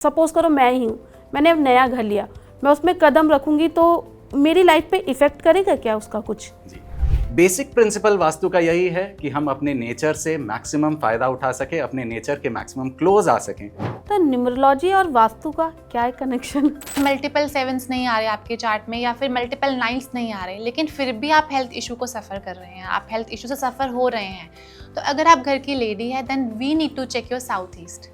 Suppose करो मैं ही हूँ, मैंने अब नया घर लिया, मैं उसमें कदम रखूंगी तो मेरी लाइफ पे इफेक्ट करेगा क्या उसका कुछ? जी, बेसिक प्रिंसिपल वास्तु का यही है कि हम अपने नेचर से मैक्सिमम फायदा उठा सके, अपने नेचर के मैक्सिमम क्लोज आ सकें। तो न्यूमरोलॉजी और वास्तु का क्या है कनेक्शन? मल्टीपल 7s नहीं आ रहे आपके चार्ट में या फिर मल्टीपल 9s नहीं आ रहे, लेकिन फिर भी आप हेल्थ इशू को सफ़र कर रहे हैं, आप हेल्थ इशू से सफ़र हो रहे हैं, तो अगर आप घर की लेडी है then we need to check your south east.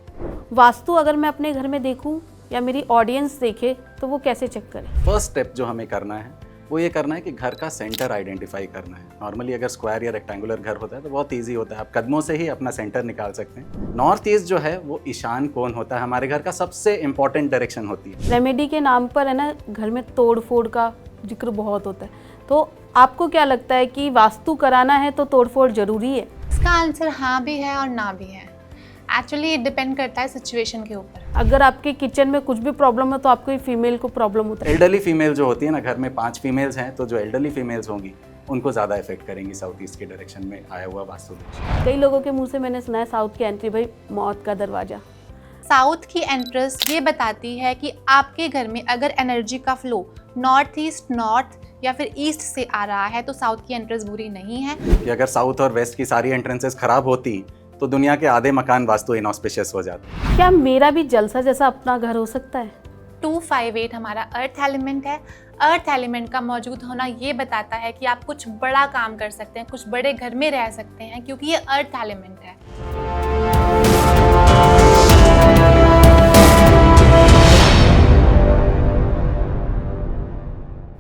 Vastu अगर मैं अपने घर में देखूं या मेरी ऑडियंस देखे तो वो कैसे चेक करे? फर्स्ट स्टेप जो हमें करना है वो ये करना है कि घर का सेंटर आइडेंटिफाई करना है। नॉर्मली अगर स्क्वायर या रेक्टेंगुलर घर होता है तो बहुत इजी होता है, आप कदमों से ही अपना सेंटर निकाल सकते हैं। नॉर्थ ईस्ट जो है वो ईशान कोण होता है, हमारे घर का सबसे इंपॉर्टेंट डायरेक्शन होती है। रेमेडी के नाम पर है ना घर में तोड़ फोड़ का जिक्र बहुत होता है, तो आपको क्या लगता है कि वास्तु कराना है तो तोड़ फोड़ जरूरी है? इसका आंसर हाँ भी है और ना भी है। एक्चुअली ये डिपेंड करता है सिचुएशन के ऊपर। अगर आपके किचन में कुछ भी प्रॉब्लम है तो आपको फीमेल को प्रॉब्लम होता है। एल्डरली फीमेल जो होती है ना, घर में 5 फीमेल्स हैं तो जो एल्डरली फीमेल्स होंगी उनको ज़्यादा इफेक्ट करेंगी साउथ ईस्ट के डायरेक्शन में आया हुआ वास्तु दोष। कई लोगों के मुंह से मैंने सुना है साउथ की एंट्री भाई मौत का दरवाजा। साउथ की एंट्रेंस ये बताती है कि आपके घर में अगर एनर्जी का फ्लो नॉर्थ ईस्ट नॉर्थ या फिर ईस्ट से आ रहा है तो साउथ की एंट्रेंस बुरी नहीं है। कि अगर साउथ और वेस्ट की सारी एंट्रेंसेस खराब होती तो दुनिया के आधे मकान वास्तु इनऑस्पिशियस हो जाते। क्या मेरा भी जलसा जैसा अपना घर हो सकता है? 258 हमारा अर्थ एलिमेंट है। अर्थ एलिमेंट का मौजूद होना ये बताता है कि आप कुछ बड़ा काम कर सकते हैं, कुछ बड़े घर में रह सकते हैं, क्योंकि ये अर्थ एलिमेंट है।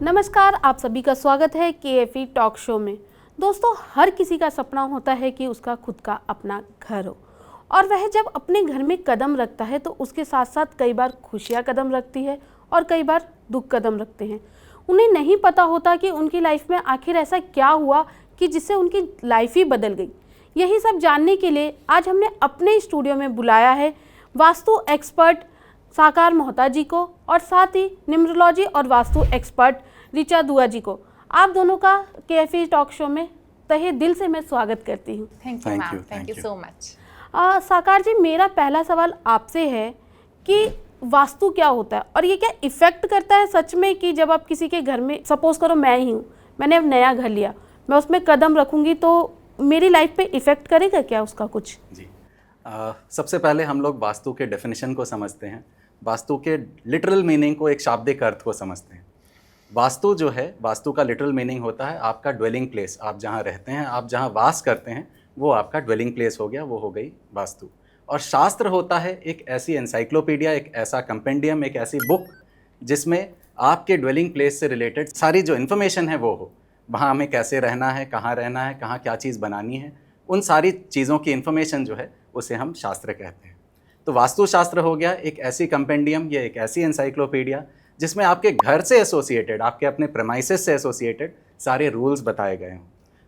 नमस्कार, आप सभी का स्वागत है KFE टॉक शो में। दोस्तों, हर किसी का सपना होता है कि उसका खुद का अपना घर हो, और वह जब अपने घर में कदम रखता है तो उसके साथ साथ कई बार खुशियां कदम रखती है और कई बार दुख कदम रखते हैं। उन्हें नहीं पता होता कि उनकी लाइफ में आखिर ऐसा क्या हुआ कि जिससे उनकी लाइफ ही बदल गई। यही सब जानने के लिए आज हमने अपने स्टूडियो में बुलाया है वास्तु एक्सपर्ट साकार मोहता जी को और साथ ही न्यूमरोलॉजी और वास्तु एक्सपर्ट ऋचा दुआ जी को। आप दोनों का KFE टॉक शो में तहे दिल से मैं स्वागत करती हूँ। Thank you ma'am, thank you so much. साकार जी, मेरा पहला सवाल आपसे है कि वास्तु क्या होता है और ये क्या इफेक्ट करता है सच में, कि जब आप किसी के घर में, सपोज करो मैं ही हूँ, मैंने अब नया घर लिया, मैं उसमें कदम रखूंगी तो मेरी लाइफ पे इफेक्ट करेगा क्या उसका कुछ? जी, सबसे पहले हम लोग वास्तु के डेफिनेशन को समझते हैं, वास्तु के लिटरल मीनिंग को, एक शाब्दिक अर्थ को समझते हैं। वास्तु जो है, वास्तु का लिटरल मीनिंग होता है आपका ड्वेलिंग प्लेस, आप जहाँ रहते हैं, आप जहाँ वास करते हैं, वो आपका ड्वेलिंग प्लेस हो गया, वो हो गई वास्तु। और शास्त्र होता है एक ऐसी एनसाइक्लोपीडिया, एक ऐसा कंपेंडियम, एक ऐसी बुक जिसमें आपके ड्वेलिंग प्लेस से रिलेटेड सारी जो इन्फॉर्मेशन है वो हो, वहाँ हमें कैसे रहना है, कहाँ रहना है, कहाँ क्या चीज़ बनानी है, उन सारी चीज़ों की इन्फॉर्मेशन जो है उसे हम शास्त्र कहते हैं। तो वास्तुशास्त्र हो गया एक ऐसी कंपेंडियम या एक ऐसी एनसाइक्लोपीडिया जिसमें आपके घर से एसोसिएटेड, आपके अपने प्रेमाइसेस से एसोसिएटेड सारे रूल्स बताए गए हों।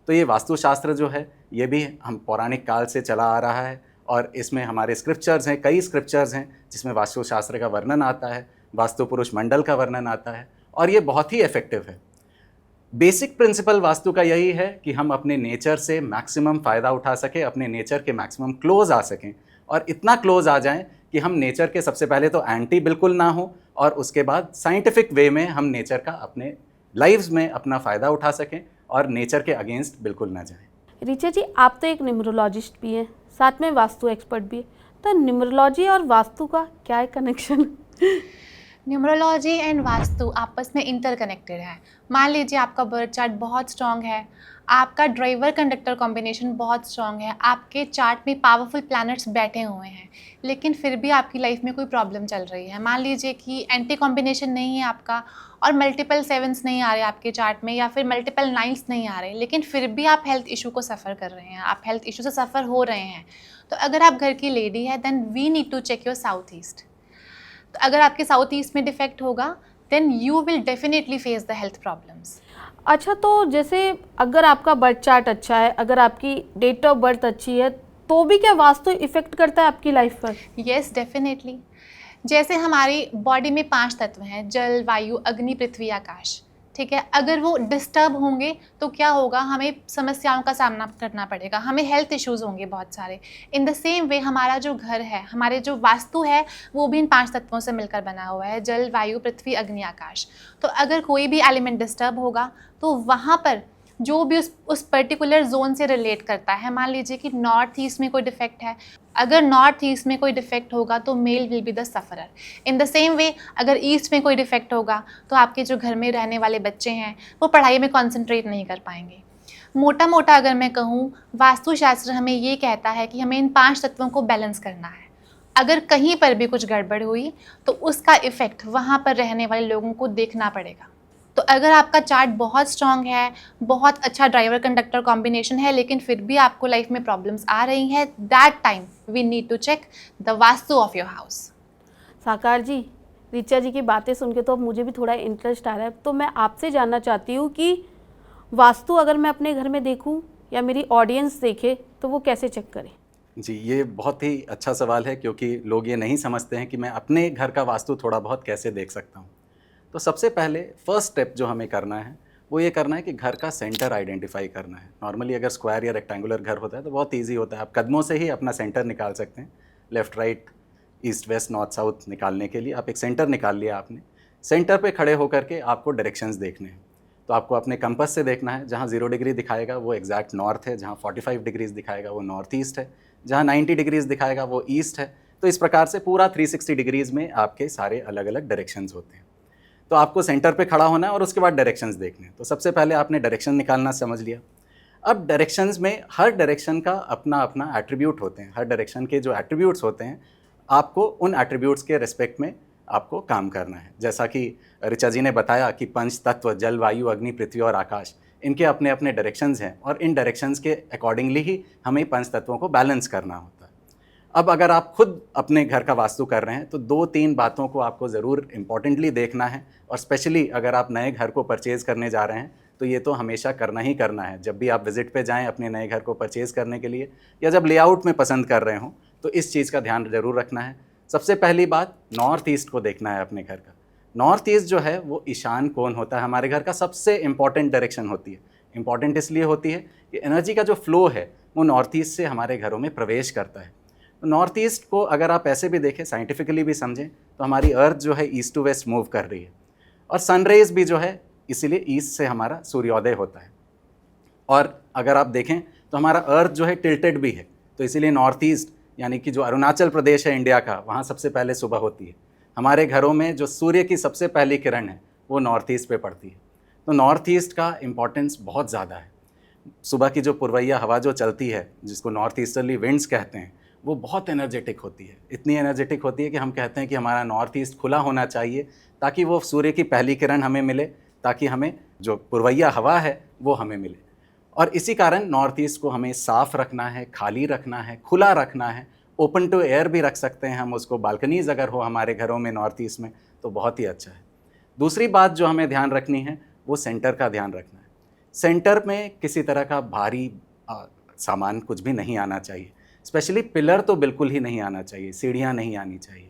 तो ये वास्तुशास्त्र जो है ये भी हम पौराणिक काल से चला आ रहा है, और इसमें हमारे स्क्रिप्चर्स हैं, कई स्क्रिप्चर्स हैं जिसमें वास्तुशास्त्र का वर्णन आता है, वास्तु पुरुष मंडल का वर्णन आता है, और ये बहुत ही इफेक्टिव है। बेसिक प्रिंसिपल वास्तु का यही है कि हम अपने नेचर से मैक्सिमम फ़ायदा उठा सकें, अपने नेचर के मैक्सिमम क्लोज आ सकें, और इतना क्लोज आ जाएं कि हम नेचर के सबसे पहले तो एंटी बिल्कुल ना हो, और उसके बाद साइंटिफिक वे में हम नेचर का अपने लाइव्स में अपना फ़ायदा उठा सकें और नेचर के अगेंस्ट बिल्कुल ना जाएं। ऋचा जी, आप तो एक न्यूमरोलॉजिस्ट भी हैं, साथ में वास्तु एक्सपर्ट भी है, तो न्यूमरोलॉजी और वास्तु का क्या है कनेक्शन? न्यूमरोलॉजी एंड वास्तु आपस में इंटरकनेक्टेड है। मान लीजिए आपका बर्थ चार्ट बहुत स्ट्रॉन्ग है, आपका ड्राइवर कंडक्टर कॉम्बिनेशन बहुत स्ट्रॉन्ग है, आपके चार्ट में पावरफुल प्लैनेट्स बैठे हुए हैं, लेकिन फिर भी आपकी लाइफ में कोई प्रॉब्लम चल रही है। मान लीजिए कि एंटी कॉम्बिनेशन नहीं है आपका और मल्टीपल 7s नहीं आ रहे आपके चार्ट में या फिर मल्टीपल 9s नहीं आ रहे, लेकिन फिर भी आप हेल्थ इशू को सफ़र कर रहे हैं, आप हेल्थ इशू से सफ़र हो रहे हैं, तो अगर आप घर की लेडी है then we need to check your south east. तो अगर आपके साउथ ईस्ट में डिफेक्ट होगा then you will definitely face the health problems. अच्छा, तो जैसे अगर आपका बर्थ चार्ट अच्छा है, अगर आपकी डेट ऑफ बर्थ अच्छी है, तो भी क्या वास्तु इफेक्ट करता है आपकी लाइफ पर? Yes, definitely. जैसे हमारी बॉडी में 5 तत्व हैं, जल, वायु, अग्नि, पृथ्वी, आकाश, ठीक है, अगर वो डिस्टर्ब होंगे तो क्या होगा, हमें समस्याओं का सामना करना पड़ेगा, हमें हेल्थ इश्यूज होंगे बहुत सारे। इन द सेम वे हमारा जो घर है, हमारे जो वास्तु है, वो भी इन 5 तत्वों से मिलकर बना हुआ है, जल, वायु, पृथ्वी, अग्नि, आकाश। तो अगर कोई भी एलिमेंट डिस्टर्ब होगा तो वहाँ पर जो भी उस पर्टिकुलर जोन से रिलेट करता है, मान लीजिए कि नॉर्थ ईस्ट में कोई डिफेक्ट है, अगर नॉर्थ ईस्ट में कोई डिफेक्ट होगा तो male will be the sufferer. In the same way अगर ईस्ट में कोई डिफेक्ट होगा तो आपके जो घर में रहने वाले बच्चे हैं वो पढ़ाई में कॉन्सेंट्रेट नहीं कर पाएंगे। मोटा मोटा अगर मैं कहूँ, वास्तुशास्त्र हमें ये कहता है कि हमें इन 5 तत्वों को बैलेंस करना है। अगर कहीं पर भी कुछ गड़बड़ हुई तो उसका इफ़ेक्ट वहाँ पर रहने वाले लोगों को देखना पड़ेगा। तो अगर आपका चार्ट बहुत स्ट्रॉन्ग है, बहुत अच्छा ड्राइवर कंडक्टर कॉम्बिनेशन है, लेकिन फिर भी आपको लाइफ में प्रॉब्लम्स आ रही हैं, that time we need to check the vastu of your house. Sakar ji, Richa जी की बातें सुन के तो अब मुझे भी थोड़ा इंटरेस्ट आ रहा है। तो मैं आपसे जानना चाहती हूँ कि वास्तु अगर मैं अपने घर में देखूँ या मेरी ऑडियंस देखे तो वो कैसे चेक करें? जी, ये बहुत ही अच्छा सवाल है, क्योंकि लोग ये नहीं समझते हैं कि मैं अपने घर का वास्तु थोड़ा बहुत कैसे देख सकता हूँ। तो सबसे पहले फर्स्ट स्टेप जो हमें करना है वो ये करना है कि घर का सेंटर आइडेंटिफाई करना है। नॉर्मली अगर स्क्वायर या रेक्टेंगुलर घर होता है तो बहुत इजी होता है, आप कदमों से ही अपना सेंटर निकाल सकते हैं। Left right east west north south निकालने के लिए आप एक सेंटर निकाल लिया आपने। सेंटर पे खड़े होकर के आपको डायरेक्शंस देखने हैं। तो आपको अपने कंपास से देखना है, जहाँ 0 डिग्री दिखाएगा वो एग्जैक्ट नॉर्थ है, जहाँ 45 डिग्रीज दिखाएगा वो नॉर्थ ईस्ट है, जहाँ 90 डिग्रीज दिखाएगा वो ईस्ट है। तो इस प्रकार से पूरा 360 डिग्रीज़ में आपके सारे अलग अलग डायरेक्शंस होते हैं। तो आपको सेंटर पे खड़ा होना है और उसके बाद डायरेक्शंस देखने हैं। तो सबसे पहले आपने डायरेक्शन निकालना समझ लिया। अब डायरेक्शंस में हर डायरेक्शन का अपना अपना एट्रीब्यूट होते हैं। हर डायरेक्शन के जो एट्रीब्यूट्स होते हैं, आपको उन एट्रीब्यूट्स के रिस्पेक्ट में आपको काम करना है। जैसा कि ऋचा जी ने बताया कि 5 तत्व जल, वायु, अग्नि, पृथ्वी और आकाश, इनके अपने अपने डायरेक्शंस हैं और इन डायरेक्शंस के अकॉर्डिंगली ही हमें 5 तत्वों को बैलेंस करना होता है। अब अगर आप खुद अपने घर का वास्तु कर रहे हैं तो 2-3 बातों को आपको ज़रूर इम्पॉर्टेंटली देखना है, और स्पेशली अगर आप नए घर को परचेज़ करने जा रहे हैं तो ये तो हमेशा करना ही करना है। जब भी आप विज़िट पे जाएं अपने नए घर को परचेज़ करने के लिए, या जब लेआउट में पसंद कर रहे हों, तो इस चीज़ का ध्यान ज़रूर रखना है। सबसे पहली बात, नॉर्थ ईस्ट को देखना है अपने घर का। नॉर्थ ईस्ट जो है वो ईशान कोण होता है, हमारे घर का सबसे इम्पॉर्टेंट डायरेक्शन होती है। इम्पॉर्टेंट इसलिए होती है कि एनर्जी का जो फ्लो है वो नॉर्थ ईस्ट से हमारे घरों में प्रवेश करता है। तो नॉर्थ ईस्ट को अगर आप ऐसे भी देखें, साइंटिफिकली भी समझें, तो हमारी अर्थ जो है ईस्ट टू वेस्ट मूव कर रही है, और सनरेज भी जो है इसीलिए ईस्ट से हमारा सूर्योदय होता है। और अगर आप देखें तो हमारा अर्थ जो है टिल्टेड भी है, तो इसीलिए नॉर्थ ईस्ट यानी कि जो अरुणाचल प्रदेश है इंडिया का, वहाँ सबसे पहले सुबह होती है। हमारे घरों में जो सूर्य की सबसे पहली किरण है वो नॉर्थ ईस्ट पे पड़ती है। तो नॉर्थ ईस्ट का इम्पॉर्टेंस बहुत ज़्यादा है। सुबह की जो पुरवैया हवा जो चलती है, जिसको नॉर्थ ईस्टर्ली विंड्स कहते हैं, वो बहुत एनर्जेटिक होती है। इतनी एनर्जेटिक होती है कि हम कहते हैं कि हमारा नॉर्थ ईस्ट खुला होना चाहिए, ताकि वो सूर्य की पहली किरण हमें मिले, ताकि हमें जो पुरवैया हवा है वो हमें मिले। और इसी कारण नॉर्थ ईस्ट को हमें साफ़ रखना है, खाली रखना है, खुला रखना है। ओपन टू एयर भी रख सकते हैं हम उसको, बालकनीज़ अगर हो हमारे घरों में नॉर्थ ईस्ट में तो बहुत ही अच्छा है। दूसरी बात जो हमें ध्यान रखनी है वो सेंटर का ध्यान रखना है। सेंटर में किसी तरह का भारी सामान कुछ भी नहीं आना चाहिए, स्पेशली पिलर तो बिल्कुल ही नहीं आना चाहिए, सीढ़ियाँ नहीं आनी चाहिए।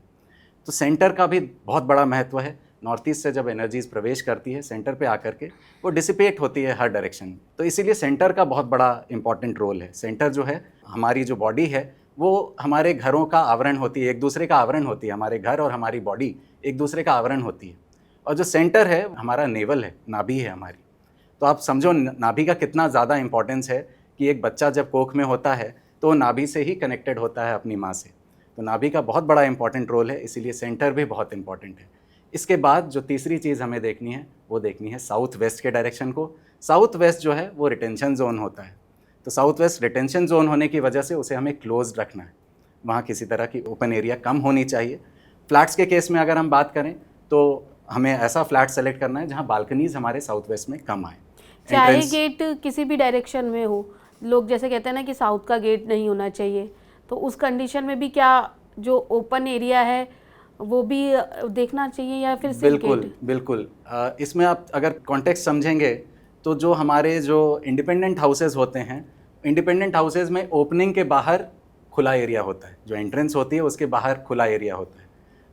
तो सेंटर का भी बहुत बड़ा महत्व है। नॉर्थ ईस्ट से जब एनर्जीज प्रवेश करती है सेंटर पे आकर के, वो डिसिपेट होती है हर डायरेक्शन में। तो इसीलिए सेंटर का बहुत बड़ा इंपॉर्टेंट रोल है। सेंटर जो है, हमारी जो बॉडी है वो हमारे घरों का आवरण होती है, एक दूसरे का आवरण होती है। हमारे घर और हमारी बॉडी एक दूसरे का आवरण होती है। और जो सेंटर है हमारा नेवल है, नाभि है हमारी। तो आप समझो नाभि का कितना ज़्यादा इंपॉर्टेंस है कि एक बच्चा जब कोख में होता है तो नाभि से ही कनेक्टेड होता है अपनी माँ से। तो नाभि का बहुत बड़ा इंपॉर्टेंट रोल है, इसीलिए सेंटर भी बहुत इंपॉर्टेंट है। इसके बाद जो तीसरी चीज़ हमें देखनी है वो देखनी है साउथ वेस्ट के डायरेक्शन को। साउथ वेस्ट जो है वो रिटेंशन जोन होता है। तो साउथ वेस्ट रिटेंशन जोन होने की वजह से उसे हमें क्लोज रखना है, वहाँ किसी तरह की ओपन एरिया कम होनी चाहिए। फ्लैट्स के केस में अगर हम बात करें तो हमें ऐसा फ्लैट सेलेक्ट करना है जहाँ बालकनीज हमारे साउथ वेस्ट में कम आए। चाहे गेट किसी भी डायरेक्शन में हो, लोग जैसे कहते हैं ना कि साउथ का गेट नहीं होना चाहिए, तो उस कंडीशन में भी क्या जो ओपन एरिया है वो भी देखना चाहिए या फिर सिर्फ बिल्कुल गेट? बिल्कुल। इसमें आप अगर कॉन्टेक्स्ट समझेंगे तो जो हमारे जो इंडिपेंडेंट हाउसेज होते हैं, इंडिपेंडेंट हाउसेज में ओपनिंग के बाहर खुला एरिया होता है, जो एंट्रेंस होती है उसके बाहर खुला एरिया होता है।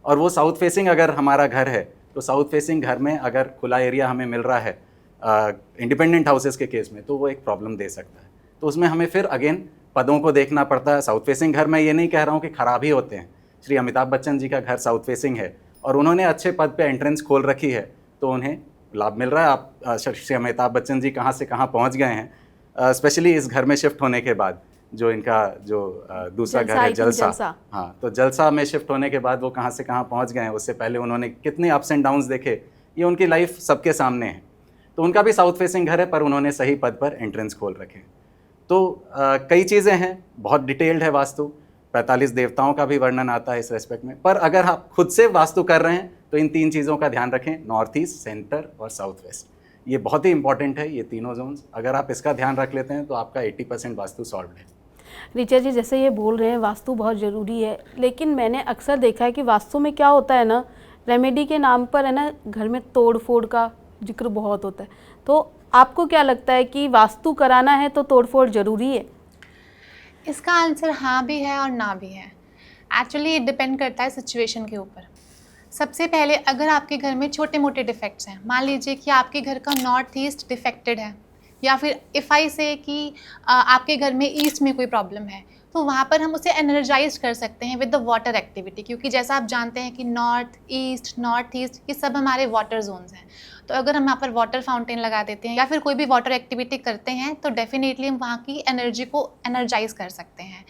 और वो साउथ फेसिंग अगर हमारा घर है तो साउथ फेसिंग घर में अगर खुला एरिया हमें मिल रहा है इंडिपेंडेंट हाउसेस के केस में तो वो एक प्रॉब्लम दे सकता है। तो उसमें हमें फिर अगेन पदों को देखना पड़ता है। साउथ फेसिंग घर मैं ये नहीं कह रहा हूँ कि ख़राब ही होते हैं। श्री अमिताभ बच्चन जी का घर साउथ फेसिंग है और उन्होंने अच्छे पद पे एंट्रेंस खोल रखी है तो उन्हें लाभ मिल रहा है। आप श्री अमिताभ बच्चन जी कहाँ से कहाँ पहुँच गए हैं, स्पेशली इस घर में शिफ्ट होने के बाद। जो इनका जो दूसरा घर है जलसा, हाँ, तो जलसा में शिफ्ट होने के बाद वो कहाँ से कहाँ पहुँच गए हैं। उससे पहले उन्होंने कितने अप्स एंड डाउन्स देखे, ये उनकी लाइफ सबके सामने है। तो उनका भी साउथ फेसिंग घर है पर उन्होंने सही पद पर एंट्रेंस खोल रखे। तो कई चीज़ें हैं, बहुत डिटेल्ड है वास्तु, 45 देवताओं का भी वर्णन आता है इस रेस्पेक्ट में। पर अगर आप खुद से वास्तु कर रहे हैं तो इन 3 चीज़ों का ध्यान रखें, नॉर्थ ईस्ट, सेंटर और साउथ वेस्ट। ये बहुत ही इंपॉर्टेंट है, ये तीनों जोन्स। अगर आप इसका ध्यान रख लेते हैं तो आपका 80% वास्तु सॉल्व है। ऋचा जी जैसे ये बोल रहे हैं वास्तु बहुत ज़रूरी है, लेकिन मैंने अक्सर देखा है कि वास्तु में क्या होता है ना, रेमेडी के नाम पर है ना घर में तोड़ फोड़ का जिक्र बहुत होता है। तो आपको क्या लगता है कि वास्तु कराना है तो तोड़ फोड़ ज़रूरी है? इसका आंसर हाँ भी है और ना भी है। एक्चुअली ये डिपेंड करता है सिचुएशन के ऊपर। सबसे पहले अगर आपके घर में छोटे मोटे डिफेक्ट्स हैं, मान लीजिए कि आपके घर का नॉर्थ ईस्ट डिफेक्टेड है, या फिर इफ़ आई से कि आपके घर में ईस्ट में कोई प्रॉब्लम है, तो वहाँ पर हम उसे एनर्जाइज कर सकते हैं विद द वाटर एक्टिविटी। क्योंकि जैसा आप जानते हैं कि नॉर्थ ईस्ट ये सब हमारे वाटर जोन्स हैं। तो अगर हम यहाँ पर वाटर फाउंटेन लगा देते हैं या फिर कोई भी वाटर एक्टिविटी करते हैं तो डेफिनेटली हम वहाँ की एनर्जी को एनर्जाइज कर सकते हैं।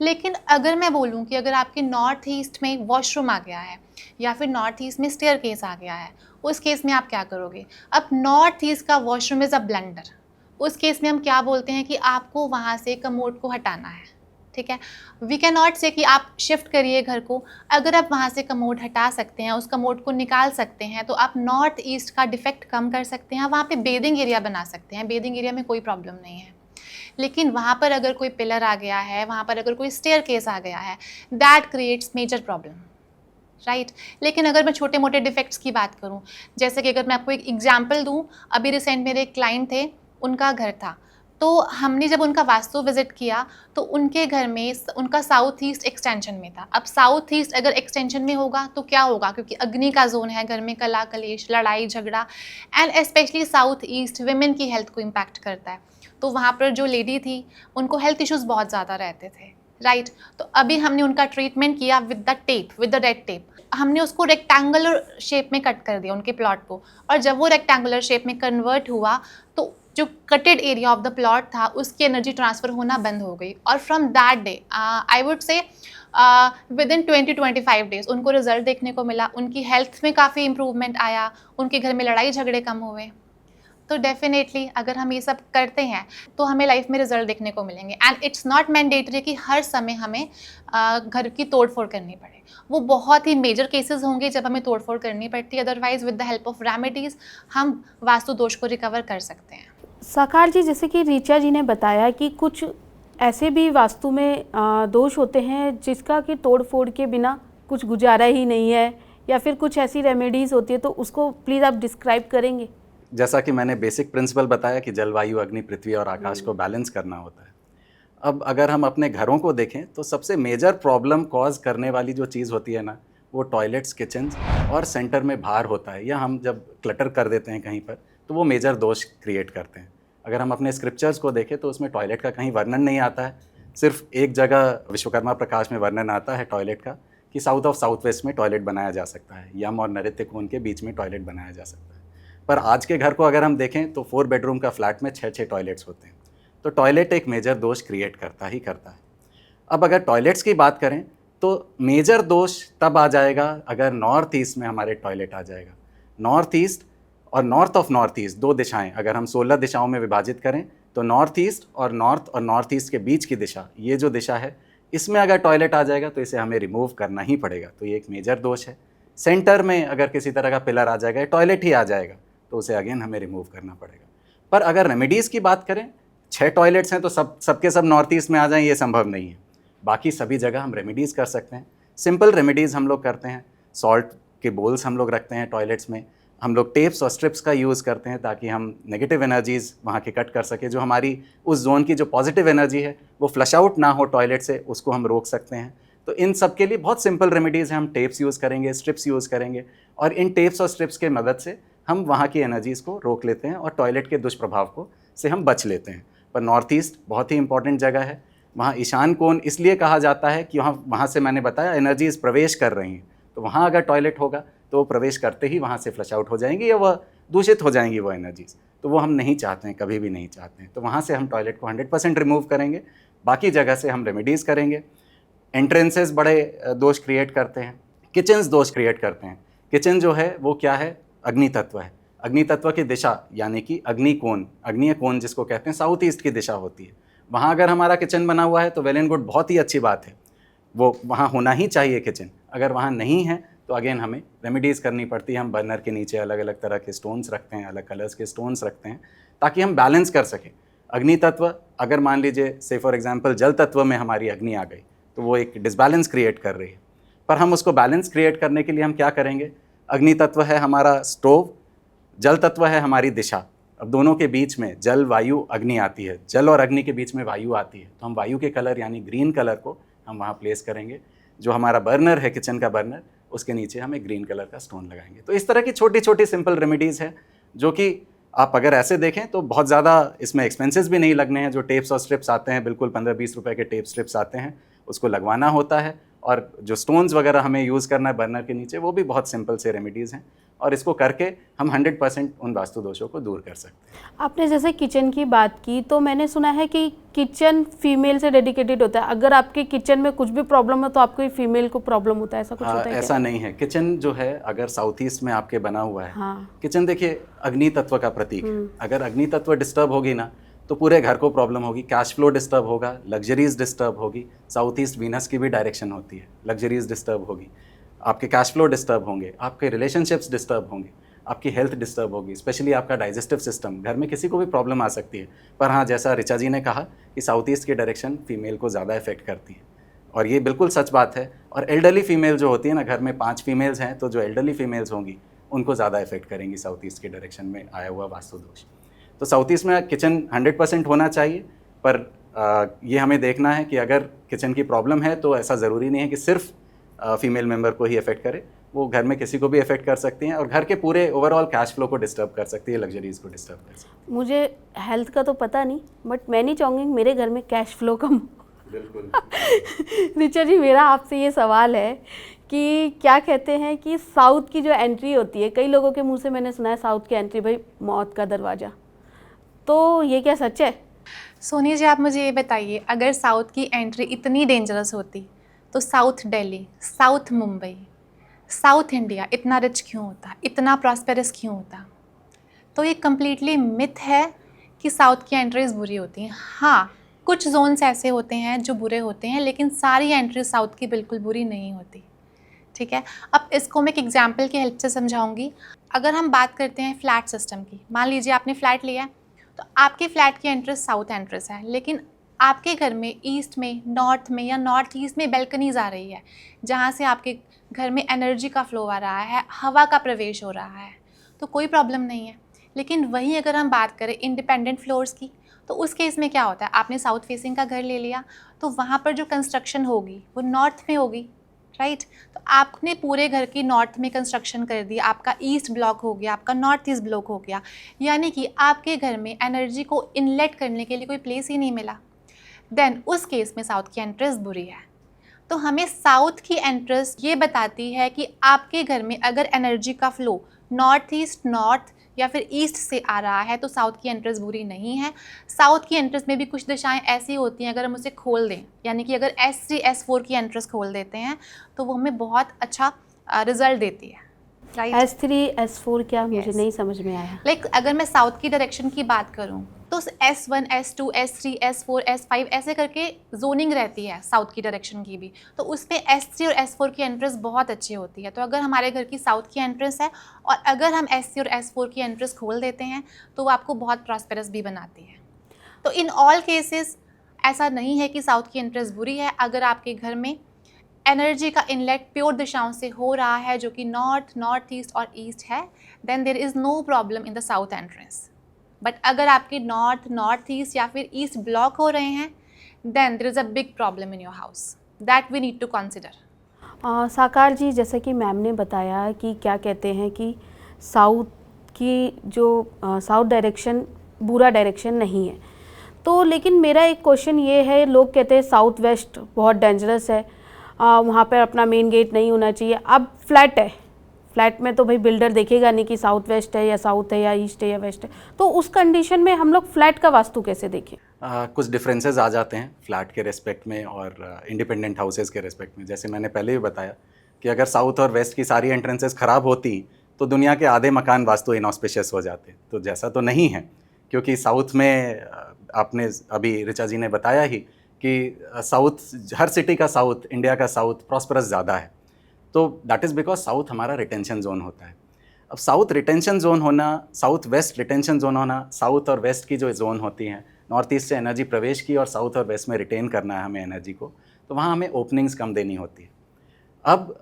लेकिन अगर मैं बोलूँ कि अगर आपके नॉर्थ ईस्ट में वॉशरूम आ गया है या फिर नॉर्थ ईस्ट में स्टेयर केस आ गया है, उस केस में आप क्या करोगे? अब नॉर्थ ईस्ट का वॉशरूम इज़ अ ब्लंडर। उस केस में हम क्या बोलते हैं कि आपको वहाँ से कमोड को हटाना है, ठीक है। वी कैन नॉट से कि आप शिफ्ट करिए घर को। अगर आप वहाँ से कमोड हटा सकते हैं, उस कमोड को निकाल सकते हैं, तो आप नॉर्थ ईस्ट का डिफेक्ट कम कर सकते हैं। वहाँ पे बेदिंग एरिया बना सकते हैं, बेदिंग एरिया में कोई प्रॉब्लम नहीं है। लेकिन वहाँ पर अगर कोई पिलर आ गया है, वहाँ पर अगर कोई स्टेयर केस आ गया है, that creates major problem, right. लेकिन अगर मैं छोटे मोटे डिफेक्ट्स की बात करूँ, जैसे कि अगर मैं आपको एक एग्जाम्पल दूँ, अभी रिसेंट मेरे एक क्लाइंट थे, उनका घर था, तो हमने जब उनका वास्तु विजिट किया तो उनके घर में उनका साउथ ईस्ट एक्सटेंशन में था। अब साउथ ईस्ट अगर एक्सटेंशन में होगा तो क्या होगा, क्योंकि अग्नि का जोन है, घर में कला कलेश, लड़ाई झगड़ा, and specially south east women की हेल्थ को इम्पैक्ट करता है। तो वहाँ पर जो लेडी थी उनको हेल्थ इश्यूज़ बहुत ज़्यादा रहते थे, राइट। तो अभी हमने उनका ट्रीटमेंट किया विद द रेड टेप। हमने उसको रेक्टेंगुलर शेप में कट कर दिया उनके प्लॉट को, और जब वो रेक्टेंगुलर शेप में कन्वर्ट हुआ तो जो कटेड एरिया ऑफ द प्लॉट था उसकी एनर्जी ट्रांसफ़र होना बंद हो गई। और from that day I would say with in 20-25 days उनको रिजल्ट देखने को मिला। उनकी हेल्थ में काफ़ी इंप्रूवमेंट आया, उनके घर में लड़ाई झगड़े कम हुए। तो डेफिनेटली अगर हम ये सब करते हैं तो हमें लाइफ में रिजल्ट देखने को मिलेंगे। एंड इट्स नॉट मैंडेटरी कि हर समय हमें घर की तोड़फोड़ करनी पड़े। वो बहुत ही मेजर केसेस होंगे जब हमें तोड़फोड़ करनी पड़ती है, otherwise with the help of remedies हम वास्तु दोष को रिकवर कर सकते हैं। साकार जी, जैसे कि ऋचा जी ने बताया कि कुछ ऐसे भी वास्तु में दोष होते हैं जिसका कि तोड़ फोड़ के बिना कुछ गुजारा ही नहीं है, या फिर कुछ ऐसी रेमेडीज़ होती है, तो उसको प्लीज़ आप डिस्क्राइब करेंगे। जैसा कि मैंने बेसिक प्रिंसिपल बताया कि जलवायु, अग्नि, पृथ्वी और आकाश को बैलेंस करना होता है। अब अगर हम अपने घरों को देखें तो सबसे मेजर प्रॉब्लम कॉज करने वाली जो चीज़ होती है ना, वो टॉयलेट्स, किचन और सेंटर में बाहर होता है, या हम जब क्लटर कर देते हैं कहीं पर तो वो मेजर दोष क्रिएट करते हैं। अगर हम अपने स्क्रिप्चर्स को देखें तो उसमें टॉयलेट का कहीं वर्णन नहीं आता है। सिर्फ एक जगह विश्वकर्मा प्रकाश में वर्णन आता है टॉयलेट का कि साउथ ऑफ साउथ वेस्ट में टॉयलेट बनाया जा सकता है, यम और नृत्य कोण के बीच में टॉयलेट बनाया जा सकता है। पर आज के घर को अगर हम देखें तो 4 बेडरूम का फ्लैट में 6 टॉयलेट्स होते हैं। तो टॉयलेट एक मेजर दोष क्रिएट करता ही करता है। अब अगर टॉयलेट्स की बात करें तो मेजर दोष तब आ जाएगा अगर नॉर्थ ईस्ट में हमारे टॉयलेट आ जाएगा। नॉर्थ ईस्ट और नॉर्थ ऑफ नॉर्थ ईस्ट, 2 दिशाएं अगर हम 16 दिशाओं में विभाजित करें तो नॉर्थ ईस्ट और नॉर्थ ईस्ट के बीच की दिशा, ये जो दिशा है, इसमें अगर टॉयलेट आ जाएगा तो इसे हमें रिमूव करना ही पड़ेगा। तो ये एक मेजर दोष है। सेंटर में अगर किसी तरह का पिलर आ जाएगा, टॉयलेट ही आ जाएगा, तो उसे अगेन हमें रिमूव करना पड़ेगा। पर अगर रेमेडीज़ की बात करें, 6 टॉयलेट्स हैं तो सबके सब नॉर्थ ईस्ट में आ जाएं, ये संभव नहीं है। बाकी सभी जगह हम रेमेडीज़ कर सकते हैं। सिंपल रेमेडीज़ हम लोग करते हैं। सॉल्ट के बोल्स हम लोग रखते हैं टॉयलेट्स में। हम लोग टेप्स और स्ट्रिप्स का यूज़ करते हैं ताकि हम नेगेटिव एनर्जीज़ वहाँ के कट कर सकें। जो हमारी उस जोन की जो पॉजिटिव एनर्जी है वो फ्लश आउट ना हो टॉयलेट से, उसको हम रोक सकते हैं। तो इन सब के लिए बहुत सिंपल रेमेडीज़ हैं। हम टेप्स यूज़ करेंगे, स्ट्रिप्स यूज़ करेंगे, और इन टेप्स और स्ट्रिप्स के मदद से हम वहाँ की एनर्जीज़ को रोक लेते हैं और टॉयलेट के दुष्प्रभाव को से हम बच लेते हैं। पर नॉर्थ ईस्ट बहुत ही इंपॉर्टेंट जगह है। वहाँ ईशान कोण इसलिए कहा जाता है कि वहाँ से मैंने बताया एनर्जीज़ प्रवेश कर रही हैं, तो वहाँ अगर टॉयलेट होगा तो वो प्रवेश करते ही वहाँ से फ्लश आउट हो जाएंगी या वह दूषित हो जाएंगी वो एनर्जीज़, तो वो हम नहीं चाहते हैं, कभी भी नहीं चाहते हैं। तो वहाँ से हम टॉयलेट को 100% रिमूव करेंगे, बाकी जगह से हम रेमेडीज़ करेंगे। एंट्रेंसेस बड़े दोष क्रिएट करते हैं, किचन्स दोष क्रिएट करते हैं। किचन जो है वो क्या है, अग्नि तत्व है। अग्नि तत्व की दिशा यानी कि अग्निय कोण जिसको कहते हैं, साउथ ईस्ट की दिशा होती है। वहाँ अगर हमारा किचन बना हुआ है तो वेल एंड गुड, बहुत ही अच्छी बात है, वो वहाँ होना ही चाहिए किचन। अगर वहाँ नहीं है तो अगेन हमें रेमेडीज़ करनी पड़ती है। हम बर्नर के नीचे अलग अलग तरह के स्टोन्स रखते हैं, अलग कलर्स के स्टोन्स रखते हैं, ताकि हम बैलेंस कर सकें। अग्नि तत्व, अगर मान लीजिए से फॉर एग्जांपल जल तत्व में हमारी अग्नि आ गई तो वो एक डिसबैलेंस क्रिएट कर रही है। पर हम उसको बैलेंस क्रिएट करने के लिए हम क्या करेंगे, अग्नि तत्व है हमारा स्टोव, जल तत्व है हमारी दिशा। अब दोनों के बीच में जल वायु अग्नि आती है, जल और अग्नि के बीच में वायु आती है, तो हम वायु के कलर यानी ग्रीन कलर को हम वहाँ प्लेस करेंगे। जो हमारा बर्नर है, किचन का बर्नर, उसके नीचे हम एक ग्रीन कलर का स्टोन लगाएंगे। तो इस तरह की छोटी छोटी सिंपल रेमेडीज़ हैं जो कि आप अगर ऐसे देखें तो बहुत ज़्यादा इसमें एक्सपेंसेस भी नहीं लगने हैं। जो टेप्स और स्ट्रिप्स आते हैं, बिल्कुल 15-20 रुपए के टेप स्ट्रिप्स आते हैं, उसको लगवाना होता है। और जो स्टोन्स वगैरह हमें यूज़ करना है बर्नर के नीचे, वो भी बहुत सिंपल से रेमेडीज़ हैं, और इसको करके हम 100% उन वास्तु दोषों को दूर कर सकते हैं। आपने जैसे किचन की बात की, तो मैंने सुना है कि किचन फीमेल से डेडिकेटेड होता है। अगर आपके किचन में कुछ भी प्रॉब्लम है तो आपको फीमेल को प्रॉब्लम होता है, ऐसा कुछ होता है? ऐसा नहीं है। किचन जो है अगर साउथ ईस्ट में आपके बना हुआ है, हाँ। किचन देखिए अग्नि तत्व का प्रतीक है। अगर अग्नि तत्व डिस्टर्ब होगी ना तो पूरे घर को प्रॉब्लम होगी, कैश फ्लो डिस्टर्ब होगा, लग्जरीज डिस्टर्ब होगी। साउथ ईस्ट वीनस की भी डायरेक्शन होती है, लग्जरीज डिस्टर्ब होगी, आपके कैश फ्लो डिस्टर्ब होंगे, आपके रिलेशनशिप्स डिस्टर्ब होंगे, आपकी हेल्थ डिस्टर्ब होगी, स्पेशली आपका डाइजेस्टिव सिस्टम। घर में किसी को भी प्रॉब्लम आ सकती है। पर हाँ, जैसा ऋचा जी ने कहा कि साउथ ईस्ट की डायरेक्शन फीमेल को ज़्यादा इफेक्ट करती है, और ये बिल्कुल सच बात है। और एल्डरली फीमेल जो होती है ना, घर में 5 फीमेल्स हैं तो जो एल्डरली फीमेल्स होंगी उनको ज़्यादा इफेक्ट करेंगी साउथ ईस्ट के डायरेक्शन में आया हुआ वास्तु दोष। तो साउथ ईस्ट में किचन 100% होना चाहिए। पर ये हमें देखना है कि अगर किचन की प्रॉब्लम है तो ऐसा ज़रूरी नहीं है कि सिर्फ फीमेल मेंबर को ही इफेक्ट करे, वो घर में किसी को भी इफेक्ट कर सकती हैं और घर के पूरे ओवरऑल कैश फ्लो को डिस्टर्ब कर सकती है, लग्जरीज को डिस्टर्ब कर सकती है। मुझे हेल्थ का तो पता नहीं, बट मैं नहीं चाहूँगी मेरे घर में कैश फ्लो कम। बिल्कुल। ऋचा जी, मेरा आपसे ये सवाल है कि क्या कहते हैं कि साउथ की जो एंट्री होती है, कई लोगों के मुंह से मैंने सुना है साउथ की एंट्री भाई मौत का दरवाज़ा, तो ये क्या सच है? सोनी जी, आप मुझे ये बताइए, अगर साउथ की एंट्री इतनी डेंजरस होती तो south Delhi, south Mumbai, south India इतना रिच क्यों होता, इतना प्रॉस्पेरस क्यों होता? तो ये कम्प्लीटली मिथ है कि साउथ की एंट्रीज बुरी होती हैं। हाँ, कुछ जोन्स ऐसे होते हैं जो बुरे होते हैं, लेकिन सारी एंट्रीज साउथ की बिल्कुल बुरी नहीं होती। ठीक है, अब इसको मैं एक एग्जाम्पल की हेल्प से समझाऊंगी। अगर हम बात करते हैं फ्लैट सिस्टम की, मान लीजिए आपने फ्लैट लिया है, तो आपके फ्लैट की एंट्रेंस साउथ एंट्रेंस है, लेकिन आपके घर में ईस्ट में, नॉर्थ में या नॉर्थ ईस्ट में बैल्कनीज आ रही है, जहाँ से आपके घर में एनर्जी का फ्लो आ रहा है, हवा का प्रवेश हो रहा है, तो कोई प्रॉब्लम नहीं है। लेकिन वहीं अगर हम बात करें इंडिपेंडेंट फ्लोर्स की, तो उस केस में क्या होता है, आपने साउथ फेसिंग का घर ले लिया, तो वहाँ पर जो कंस्ट्रक्शन होगी वो नॉर्थ में होगी, राइट? तो आपने पूरे घर की नॉर्थ में कंस्ट्रक्शन कर दी, आपका ईस्ट ब्लॉक हो गया, आपका नॉर्थ ईस्ट ब्लॉक हो गया, यानी कि आपके घर में एनर्जी को इनलेट करने के लिए कोई प्लेस ही नहीं मिला। देन उस केस में साउथ की एंट्रेंस बुरी है। तो हमें साउथ की एंट्रेंस ये बताती है कि आपके घर में अगर एनर्जी का फ्लो नॉर्थ ईस्ट, नॉर्थ या फिर ईस्ट से आ रहा है तो साउथ की एंट्रेंस बुरी नहीं है। साउथ की एंट्रेंस में भी कुछ दिशाएं ऐसी होती हैं, अगर हम उसे खोल दें, यानी कि अगर S3 S4 की एंट्रेंस खोल देते हैं तो वो हमें बहुत अच्छा रिजल्ट देती है, राइट? S3 S4 क्या, मुझे नहीं समझ में आया। लाइक अगर मैं साउथ की डायरेक्शन की बात करूं तो S1 S2 S3 S4 S5 ऐसे करके जोनिंग रहती है साउथ की डायरेक्शन की भी, तो उसमें S3 और S4 की एंट्रेंस बहुत अच्छी होती है। तो अगर हमारे घर की साउथ की एंट्रेंस है और अगर हम S3 और S4 की एंट्रेंस खोल देते हैं तो वो आपको बहुत प्रॉस्पेरस भी बनाती है। तो इन ऑल केसेस ऐसा नहीं है कि साउथ की एंट्रेंस बुरी है। अगर आपके घर में एनर्जी का इनलेट प्योर दिशाओं से हो रहा है, जो कि नॉर्थ, नॉर्थ ईस्ट और ईस्ट है, then there is no problem in the south entrance. But अगर आपके नॉर्थ, नॉर्थ ईस्ट या फिर ईस्ट ब्लॉक हो रहे हैं, then there is a big problem in your house that we need to consider. Sakar ji, जैसे कि मैम ने बताया कि क्या कहते हैं कि साउथ कि जो साउथ डायरेक्शन बुरा डायरेक्शन नहीं है। तो लेकिन मेरा एक क्वेश्चन ये है, लोग कहते हैं साउथ वेस्ट बहुत डेंजरस है, वहाँ पर अपना मेन गेट नहीं होना चाहिए। अब फ्लैट है, फ्लैट में तो भाई बिल्डर देखेगा नहीं कि साउथ वेस्ट है या साउथ है या ईस्ट है या वेस्ट है, तो उस कंडीशन में हम लोग फ्लैट का वास्तु कैसे देखें? कुछ डिफरेंसेस आ जाते हैं फ्लैट के रेस्पेक्ट में और इंडिपेंडेंट हाउसेज़ के रेस्पेक्ट में। जैसे मैंने पहले भी बताया कि अगर साउथ और वेस्ट की सारी एंट्रेंसेस ख़राब होती तो दुनिया के आधे मकान वास्तु इनऑस्पिशियस हो जाते। तो जैसा तो नहीं है, क्योंकि साउथ में आपने अभी ऋचा जी ने बताया ही कि साउथ, हर सिटी का साउथ, इंडिया का साउथ प्रॉस्परस ज़्यादा है। तो दैट इज़ बिकॉज साउथ हमारा रिटेंशन जोन होता है। अब साउथ रिटेंशन जोन होना, साउथ वेस्ट रिटेंशन जोन होना, साउथ और वेस्ट की जो जोन होती हैं, नॉर्थ ईस्ट से एनर्जी प्रवेश की और साउथ और वेस्ट में रिटेन करना है हमें एनर्जी को, तो वहाँ हमें ओपनिंग्स कम देनी होती है। अब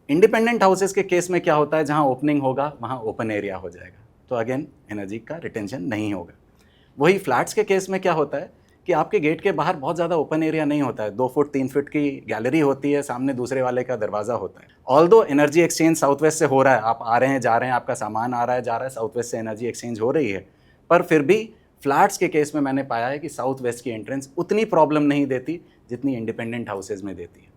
इंडिपेंडेंट हाउसेस के केस में क्या होता है, जहाँ ओपनिंग होगा वहाँ ओपन एरिया हो जाएगा, तो अगेन एनर्जी का रिटेंशन नहीं होगा। वही फ्लैट्स के केस में क्या होता है कि आपके गेट के बाहर बहुत ज़्यादा ओपन एरिया नहीं होता है, 2 फुट 3 फुट की गैलरी होती है, सामने दूसरे वाले का दरवाज़ा होता है। Although energy exchange south west से हो रहा है, आप आ रहे हैं जा रहे हैं, आपका सामान आ रहा है जा रहा है, साउथ वेस्ट से एनर्जी एक्सचेंज हो रही है, पर फिर भी फ्लैट्स के केस में मैंने पाया है कि साउथ वेस्ट की एंट्रेंस उतनी प्रॉब्लम नहीं देती जितनी इंडिपेंडेंट हाउसेज में देती है।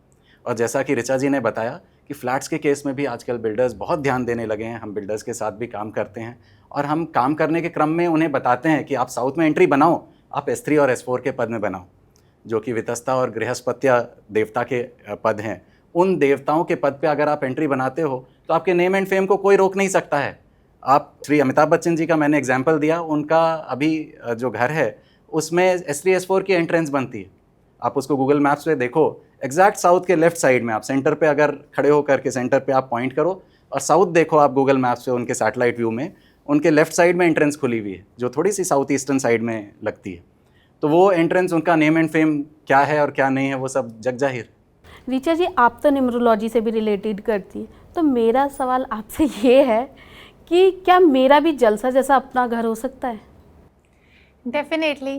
और जैसा कि ऋचा जी ने बताया कि फ्लैट्स के केस में भी आजकल बिल्डर्स बहुत ध्यान देने लगे हैं। हम बिल्डर्स के साथ भी काम करते हैं और हम काम करने के क्रम में उन्हें बताते हैं कि आप साउथ में एंट्री बनाओ, आप S3 और S4 के पद में बनाओ, जो कि वितस्ता और गृहस्पत्य देवता के पद हैं। उन देवताओं के पद पे अगर आप एंट्री बनाते हो तो आपके नेम एंड फेम को कोई रोक नहीं सकता है। आप श्री अमिताभ बच्चन जी का मैंने एग्जाम्पल दिया, उनका अभी जो घर है उसमें S3 S4 की एंट्रेंस बनती है। आप उसको गूगल मैप्स पे देखो, एग्जैक्ट साउथ के लेफ्ट साइड में, आप सेंटर पे अगर खड़े होकर के सेंटर पे आप पॉइंट करो और साउथ देखो आप गूगल मैप्स पे, उनके सैटेलाइट व्यू में उनके लेफ्ट साइड में एंट्रेंस खुली हुई है, जो थोड़ी सी साउथ ईस्टर्न साइड में लगती है। तो वो एंट्रेंस, उनका नेम एंड फेम क्या है और क्या नहीं है, वो सब जग जाहिर। ऋचा जी, आप तो न्यूमरोलॉजी से भी रिलेटेड करती है, तो मेरा सवाल आपसे ये है कि क्या मेरा भी जलसा जैसा अपना घर हो सकता है? डेफिनेटली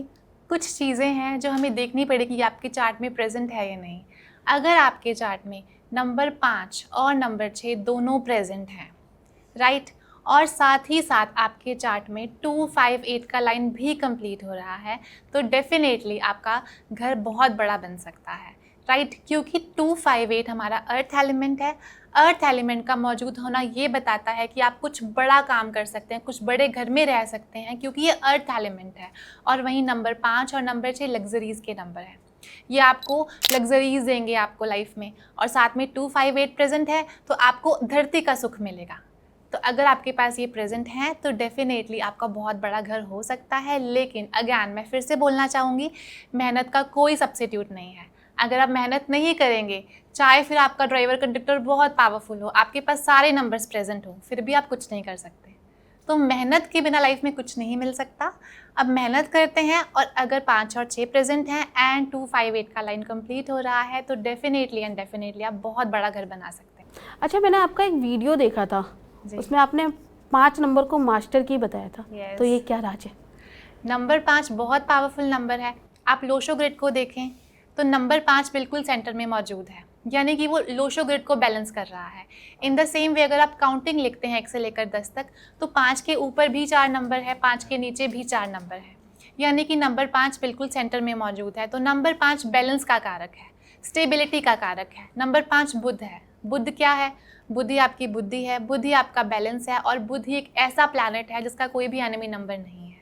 कुछ चीज़ें हैं जो हमें देखनी पड़ेगी कि आपके चार्ट में प्रेजेंट है या नहीं। अगर आपके चार्ट में नंबर 5 और नंबर 6 दोनों प्रेजेंट हैं, राइट, और साथ ही साथ आपके चार्ट में 258 का लाइन भी कंप्लीट हो रहा है, तो डेफिनेटली आपका घर बहुत बड़ा बन सकता है, राइट, क्योंकि 258 हमारा अर्थ एलिमेंट है। अर्थ एलिमेंट का मौजूद होना ये बताता है कि आप कुछ बड़ा काम कर सकते हैं, कुछ बड़े घर में रह सकते हैं, क्योंकि ये अर्थ एलिमेंट है। और वहीं नंबर 5 और नंबर 6 लग्जरीज़ के नंबर हैं, ये आपको लग्जरीज़ देंगे आपको लाइफ में। और साथ में 258 प्रेजेंट है तो आपको धरती का सुख मिलेगा। तो अगर आपके पास ये प्रेजेंट है तो डेफिनेटली आपका बहुत बड़ा घर हो सकता है। लेकिन अगेन मैं फिर से बोलना चाहूँगी, मेहनत का कोई सब्स्टिट्यूट नहीं है। अगर आप मेहनत नहीं करेंगे, चाहे फिर आपका ड्राइवर कंडक्टर बहुत पावरफुल हो, आपके पास सारे नंबर्स प्रेजेंट हो, फिर भी आप कुछ नहीं कर सकते। तो मेहनत के बिना लाइफ में कुछ नहीं मिल सकता। अब मेहनत करते हैं, और अगर 5 और 6 प्रेजेंट हैं एंड 258 का लाइन कंप्लीट हो रहा है तो डेफिनेटली एंड डेफिनेटली आप बहुत बड़ा घर बना सकते हैं। अच्छा, मैंने आपका एक वीडियो देखा था, उसमें आपने 5 नंबर को मास्टर की बताया था। Yes. तो ये क्या राज है? नंबर 5 बहुत पावरफुल नंबर है। आप लोशो ग्रिड को देखें तो नंबर 5 बिल्कुल सेंटर में मौजूद है, यानी कि वो लोशो ग्रिड को बैलेंस कर रहा है। इन द सेम वे अगर आप काउंटिंग लिखते हैं 1 से लेकर 10 तक, तो 5 के ऊपर भी 4 नंबर है, 5 के नीचे भी 4 नंबर है, यानी कि नंबर 5 बिल्कुल सेंटर में मौजूद है। तो नंबर 5 बैलेंस का कारक है, स्टेबिलिटी का कारक है। नंबर 5 बुध है। बुध क्या है? बुद्धि आपकी बुद्धि है, बुद्धि आपका बैलेंस है, और बुद्धि एक ऐसा प्लैनेट है जिसका कोई भी एनिमी नंबर नहीं है।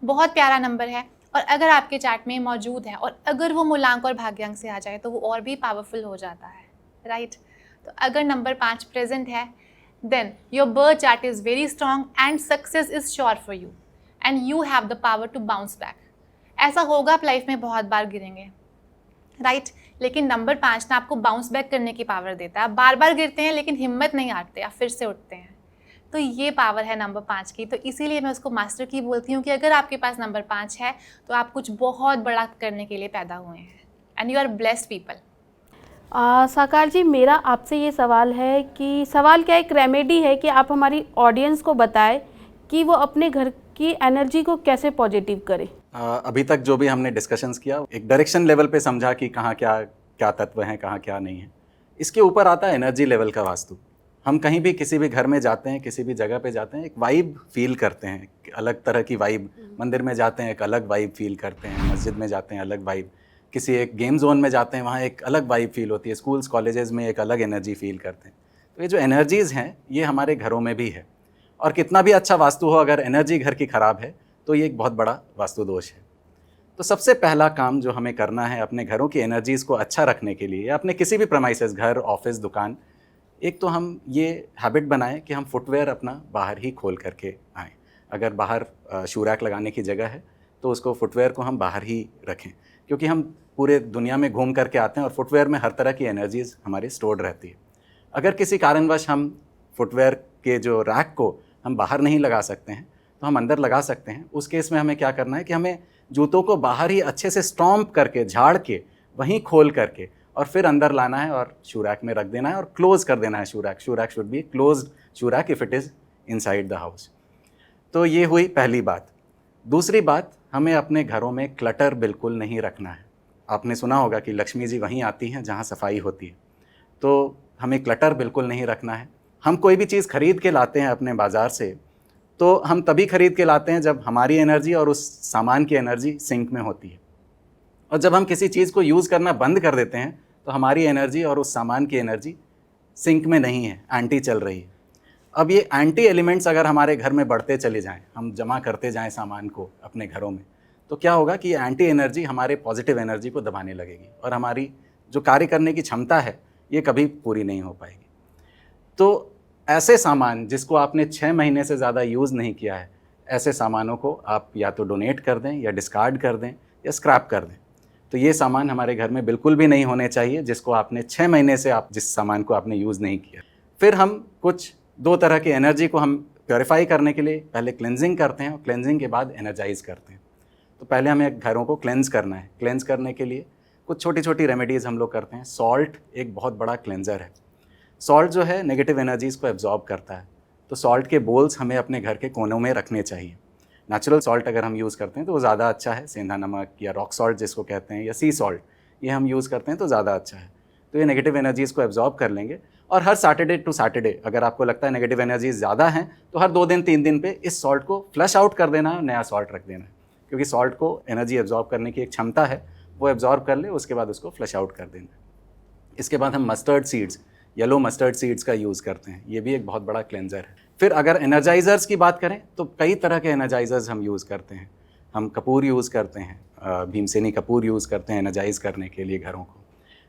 बहुत प्यारा नंबर है, और अगर आपके चार्ट में मौजूद है और अगर वो मूलांक और भाग्यांक से आ जाए तो वो और भी पावरफुल हो जाता है, राइट। तो अगर नंबर 5 प्रेजेंट है then your birth chart is very strong and success is sure for you and you have the power to bounce back. ऐसा होगा, आप लाइफ में बहुत बार गिरेंगे, राइट, लेकिन नंबर 5 ना आपको बाउंस बैक करने की पावर देता है। आप बार बार गिरते हैं लेकिन हिम्मत नहीं हारते, आप फिर से उठते हैं। तो ये पावर है नंबर 5 की। तो इसीलिए मैं उसको मास्टर की बोलती हूँ कि अगर आपके पास नंबर 5 है तो आप कुछ बहुत बड़ा करने के लिए पैदा हुए हैं and you are blessed people. Sakar ji, मेरा आपसे ये सवाल है कि सवाल क्या एक रेमेडी है कि आप हमारी ऑडियंस को बताएं कि वो अपने घर की एनर्जी को कैसे पॉजिटिव करें। अभी तक जो भी हमने डिस्कशंस किया, एक डायरेक्शन लेवल पे समझा कि कहाँ क्या क्या तत्व हैं, कहाँ क्या नहीं है। इसके ऊपर आता है एनर्जी लेवल का वास्तु। हम कहीं भी किसी भी घर में जाते हैं, किसी भी जगह पे जाते हैं, एक वाइब फील करते हैं, एक अलग तरह की वाइब। मंदिर में जाते हैं एक अलग वाइब फील करते हैं, मस्जिद में जाते हैं अलग वाइब, किसी एक गेम जोन में जाते हैं वहाँ एक अलग वाइब फील होती है, स्कूल्स कॉलेजेस में एक अलग एनर्जी फील करते हैं। तो ये जो एनर्जीज़ हैं ये हमारे घरों में भी है, और कितना भी अच्छा वास्तु हो, अगर एनर्जी घर की ख़राब है तो ये एक बहुत बड़ा वास्तु दोष है। तो सबसे पहला काम जो हमें करना है अपने घरों की एनर्जीज़ को अच्छा रखने के लिए, या अपने किसी भी प्रमाइसेस, घर, ऑफिस, दुकान, एक तो हम ये हैबिट बनाएं कि हम फुटवेयर अपना बाहर ही खोल करके आएँ। अगर बाहर शू रैक लगाने की जगह है तो उसको फुटवेयर को हम बाहर ही रखें, क्योंकि हम पूरे दुनिया में घूम करके आते हैं और फुटवेयर में हर तरह की एनर्जीज़ हमारी स्टोर्ड रहती है। अगर किसी कारणवश हम फुटवेयर के जो रैक को हम बाहर नहीं लगा सकते हैं तो हम अंदर लगा सकते हैं। उस केस में हमें क्या करना है कि हमें जूतों को बाहर ही अच्छे से स्टॉम्प करके, झाड़ के, वहीं खोल करके और फिर अंदर लाना है और शू रैक में रख देना है और क्लोज़ कर देना है shoe rack. Shoe rack should be closed shoe rack if it is inside the house. तो ये हुई पहली बात। दूसरी बात, हमें अपने घरों में क्लटर बिल्कुल नहीं रखना है। आपने सुना होगा कि लक्ष्मी जी वहीं आती हैं जहाँ सफाई होती है, तो हमें क्लटर बिल्कुल नहीं रखना है। हम कोई भी चीज़ खरीद के लाते हैं अपने बाज़ार से, तो हम तभी खरीद के लाते हैं जब हमारी एनर्जी और उस सामान की एनर्जी सिंक में होती है। और जब हम किसी चीज़ को यूज़ करना बंद कर देते हैं तो हमारी एनर्जी और उस सामान की एनर्जी सिंक में नहीं है, एंटी चल रही है। अब ये एंटी एलिमेंट्स अगर हमारे घर में बढ़ते चले जाएं, हम जमा करते जाएं सामान को अपने घरों में, तो क्या होगा कि ये एंटी एनर्जी हमारे पॉजिटिव एनर्जी को दबाने लगेगी और हमारी जो कार्य करने की क्षमता है ये कभी पूरी नहीं हो पाएगी। तो ऐसे सामान जिसको आपने 6 महीने से ज़्यादा यूज़ नहीं किया है, ऐसे सामानों को आप या तो डोनेट कर दें, या डिस्कार्ड कर दें, या स्क्रैप कर दें। तो ये सामान हमारे घर में बिल्कुल भी नहीं होने चाहिए जिसको आपने 6 महीने से जिस सामान को आपने यूज़ नहीं किया। फिर हम कुछ 2 तरह की एनर्जी को हम प्योरीफाई करने के लिए पहले क्लेंजिंग करते हैं और क्लेंजिंग के बाद एनर्जाइज करते हैं। तो पहले हमें घरों को क्लेंज करना है। क्लेंज करने के लिए कुछ छोटी छोटी रेमेडीज़ हम लोग करते हैं। सॉल्ट एक बहुत बड़ा क्लेंजर है। सॉल्ट जो है नेगेटिव एनर्जीज़ को एब्जॉर्ब करता है, तो सॉल्ट के बोल्स हमें अपने घर के कोनों में रखने चाहिए। नेचुरल सॉल्ट अगर हम यूज़ करते हैं तो वो ज़्यादा अच्छा है। सेंधा नमक या रॉक सॉल्ट जिसको कहते हैं, या सी सॉल्ट, ये हम यूज़ करते हैं तो ज़्यादा अच्छा है। तो ये नेगेटिव एनर्जीज़ को एब्जॉर्ब कर लेंगे। और हर सैटरडे टू सैटरडे अगर आपको लगता है नेगेटिव एनर्जीज़ ज़्यादा हैं तो हर 2 दिन 3 दिन पे इस सॉल्ट को फ्लश आउट कर देना है और नया सॉल्ट रख देना है, क्योंकि सॉल्ट को एनर्जी एब्जॉर्ब करने की एक क्षमता है, वो एब्जॉर्ब कर ले, उसके बाद उसको फ्लश आउट कर देना है। इसके बाद हम mustard seeds, yellow mustard seeds का यूज़ करते हैं, ये भी एक बहुत बड़ा क्लेंजर है। फिर अगर एनर्जाइज़र्स की बात करें तो कई तरह के एनर्जाइज़र्स हम यूज़ करते हैं। हम कपूर यूज़ करते हैं, भीमसेनी कपूर यूज़ करते हैं एनर्जाइज़ करने के लिए घरों को।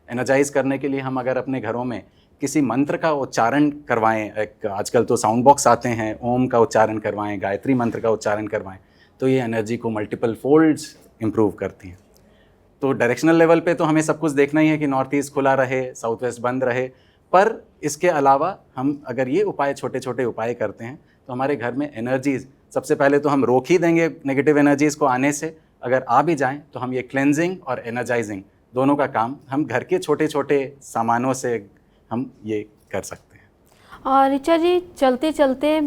एनर्जाइज़ करने के लिए हम अगर अपने घरों में किसी मंत्र का उच्चारण करवाएं, एक आजकल तो साउंड बॉक्स आते हैं, ओम का उच्चारण करवाएं, गायत्री मंत्र का उच्चारण करवाएं, तो ये एनर्जी को मल्टीपल फोल्ड्स इम्प्रूव करती हैं। तो डायरेक्शनल लेवल पे तो हमें सब कुछ देखना ही है कि नॉर्थ ईस्ट खुला रहे, साउथ वेस्ट बंद रहे, पर इसके अलावा हम अगर ये उपाय, छोटे छोटे उपाय करते हैं तो हमारे घर में एनर्जीज़, सबसे पहले तो हम रोक ही देंगे नेगेटिव एनर्जीज़ को आने से। अगर आ भी जाएं तो हम ये क्लेंजिंग और एनर्जाइजिंग दोनों का काम हम घर के छोटे छोटे सामानों से हम ये कर सकते हैं। और ऋचा जी, चलते चलते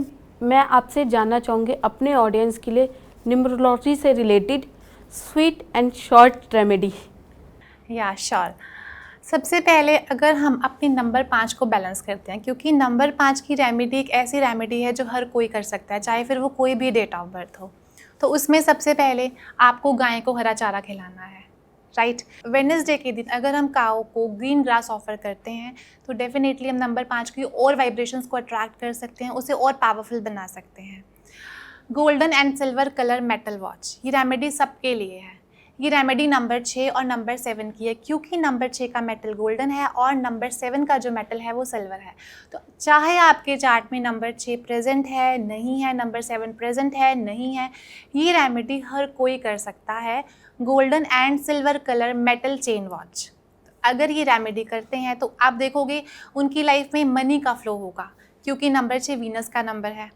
मैं आपसे जानना चाहूँगी अपने ऑडियंस के लिए न्यूमरोलॉजी से related sweet and short remedy. या श्योर। सबसे पहले अगर हम अपने नंबर 5 को बैलेंस करते हैं, क्योंकि नंबर 5 की रेमेडी एक ऐसी रेमेडी है जो हर कोई कर सकता है, चाहे फिर वो कोई भी डेट ऑफ बर्थ हो। तो उसमें सबसे पहले आपको गाय को हरा चारा खिलाना है, राइट। वेडनेसडे के दिन अगर हम काऊ को ग्रीन ग्रास ऑफर करते हैं तो डेफिनेटली हम नंबर 5 की और वाइब्रेशंस को अट्रैक्ट कर सकते हैं, उसे और पावरफुल बना सकते हैं। Golden and silver colour metal watch, ये रेमेडी सबके लिए है। ये रेमेडी नंबर 6 और नंबर 7 की है, क्योंकि नंबर 6 का मेटल गोल्डन है और नंबर 7 का जो मेटल है वो सिल्वर है। तो चाहे आपके चार्ट में नंबर 6 प्रेजेंट है, नहीं है, नंबर 7 प्रेजेंट है, नहीं है, ये रेमेडी हर कोई कर सकता है। Golden and silver colour metal chain watch, अगर ये रेमेडी करते हैं तो आप देखोगे उनकी लाइफ में मनी का फ्लो होगा, क्योंकि नंबर 6 वीनस का नंबर है,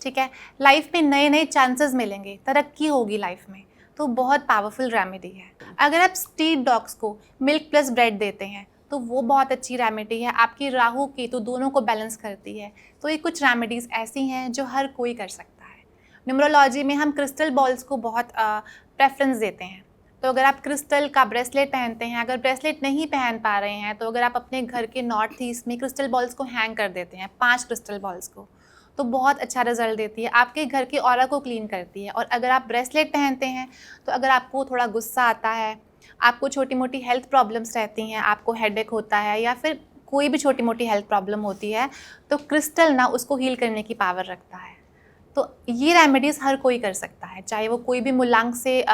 ठीक है। लाइफ में नए नए चांसेस मिलेंगे, तरक्की होगी लाइफ में, तो बहुत पावरफुल रेमेडी है। अगर आप स्ट्रीट डॉग्स को मिल्क प्लस ब्रेड देते हैं तो वो बहुत अच्छी रेमेडी है, आपकी राहु केतु दोनों को बैलेंस करती है। तो ये कुछ रेमेडीज़ ऐसी हैं जो हर कोई कर सकता है। न्यूमरोलॉजी में हम क्रिस्टल बॉल्स को बहुत प्रेफरेंस देते हैं। तो अगर आप क्रिस्टल का ब्रेसलेट पहनते हैं, अगर ब्रेसलेट नहीं पहन पा रहे हैं, तो अगर आप अपने घर के नॉर्थ ईस्ट में क्रिस्टल बॉल्स को हैंग कर देते हैं, 5 क्रिस्टल बॉल्स को, तो बहुत अच्छा रिजल्ट देती है, आपके घर की ऑरा को क्लीन करती है। और अगर आप ब्रेसलेट पहनते हैं, तो अगर आपको थोड़ा गुस्सा आता है, आपको छोटी मोटी हेल्थ प्रॉब्लम्स रहती हैं, आपको हेडेक होता है या फिर कोई भी छोटी मोटी हेल्थ प्रॉब्लम होती है, तो क्रिस्टल ना उसको हील करने की पावर रखता है। तो ये रेमेडीज़ हर कोई कर सकता है, चाहे वो कोई भी मूलांक से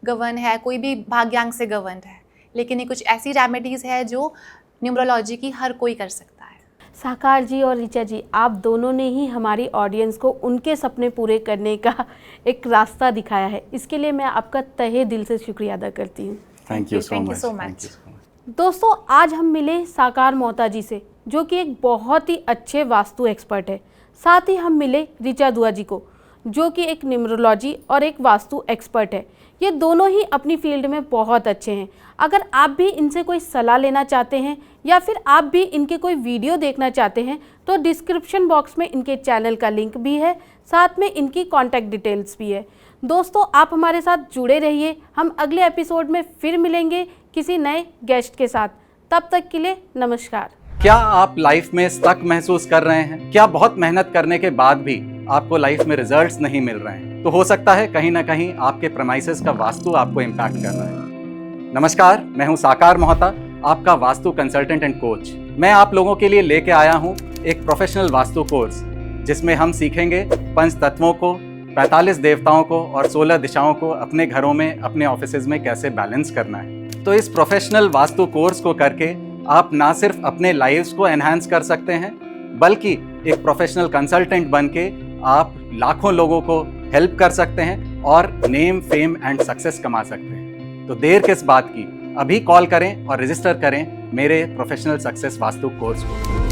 गवर्न है, कोई भी भाग्यांक से गवर्न है, लेकिन ये कुछ ऐसी रेमेडीज़ है जो न्यूमरोलॉजी की हर कोई कर सकता है। साकार जी और ऋचा जी, आप दोनों ने ही हमारी ऑडियंस को उनके सपने पूरे करने का एक रास्ता दिखाया है। इसके लिए मैं आपका तहे दिल से शुक्रिया अदा करती हूँ। Thank you Thank you so so much. much. दोस्तों, आज हम मिले साकार मोहता जी से, जो कि एक बहुत ही अच्छे वास्तु एक्सपर्ट है। साथ ही हम मिले ऋचा दुआ जी को, जो कि एक न्यूमरोलॉजी और एक वास्तु एक्सपर्ट है। ये दोनों ही अपनी फील्ड में बहुत अच्छे हैं। अगर आप भी इनसे कोई सलाह लेना चाहते हैं या फिर आप भी इनके कोई वीडियो देखना चाहते हैं, तो डिस्क्रिप्शन बॉक्स में इनके चैनल का लिंक भी है, साथ में इनकी कॉन्टैक्ट डिटेल्स भी है। दोस्तों, आप हमारे साथ जुड़े रहिए। हम अगले एपिसोड में फिर मिलेंगे किसी नए गेस्ट के साथ। तब तक के लिए नमस्कार। क्या आप लाइफ में स्टक महसूस कर रहे हैं? क्या बहुत मेहनत करने के बाद भी आपको लाइफ में रिजल्ट्स नहीं मिल रहे हैं? तो हो सकता है कहीं ना कहीं आपके प्रेमाइसेस का वास्तु आपको इम्पैक्ट कर रहा है। नमस्कार, मैं हूं साकार मोहता, आपका वास्तु कंसल्टेंट एंड कोच। मैं आप लोगों के लिए लेके आया हूं एक प्रोफेशनल वास्तु कोर्स, जिसमें हम सीखेंगे 5 तत्वों को, 45 देवताओं को और 16 दिशाओं को अपने घरों में, अपने ऑफिसेज में कैसे बैलेंस करना है। तो इस प्रोफेशनल वास्तु कोर्स को करके आप ना सिर्फ अपने लाइव्स को एनहांस कर सकते हैं, बल्कि एक प्रोफेशनल कंसल्टेंट बन के आप लाखों लोगों को हेल्प कर सकते हैं और नेम, फेम एंड सक्सेस कमा सकते हैं। तो देर किस बात की, अभी कॉल करें और रजिस्टर करें मेरे प्रोफेशनल सक्सेस वास्तु कोर्स को।